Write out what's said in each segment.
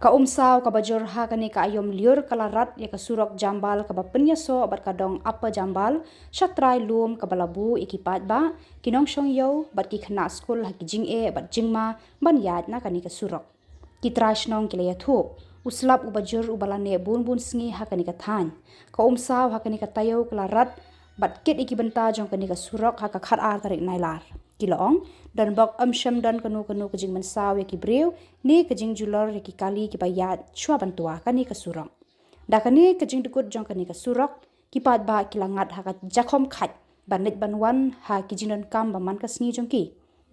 Ka Umsaw ka bajur ha kani ka ayom liur kalarat ya ka Surok Jambal ka penyaso bat ka Upper Jambal syatrai lum ka balabu ikipat ba kinong syong yo bat ki khana school ha ki jing bat jingma ban yat na kani ka Surok kitrai shnong kilaya thu uslap u bajur u balane bun sngi ha kani ka than ka Umsaw ha kani ka tayo kalarat bat kit ikibenta jong kani ka Surok ha ka khat ar tarik nailar Kilong dan bok amsham dan kanu kejing mensaw ya ki brew ni kejing julor ya ki kali ki bayat chua bantua kani ka Surok da kani kejing dukut jong kani ka Surok ki pat ba kilangat ha ka jakhom khat banit banwan ha ki jinon kam ba man ka sngi jong ki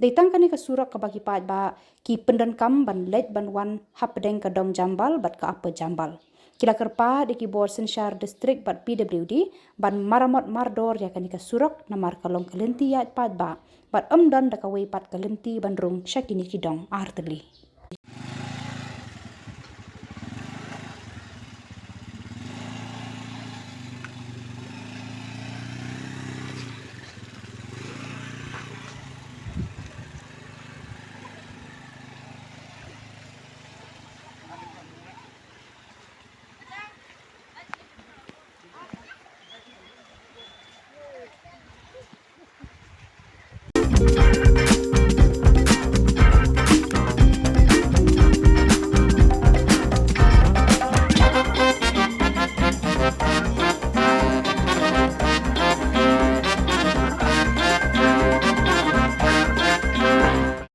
deitang kani ka Surok ka ba ki pat ba ki pendan kam ban let banwan ha pedeng ka dong Jambal bat ka Upper Jambal kila kerpa di Khubor Sensyar district bat PWD ban maramot mardor ya kani ka Surok namar kalong kelenti ya pat ba bat dan da kawai pat kelenti ban rung syakini kidong arteli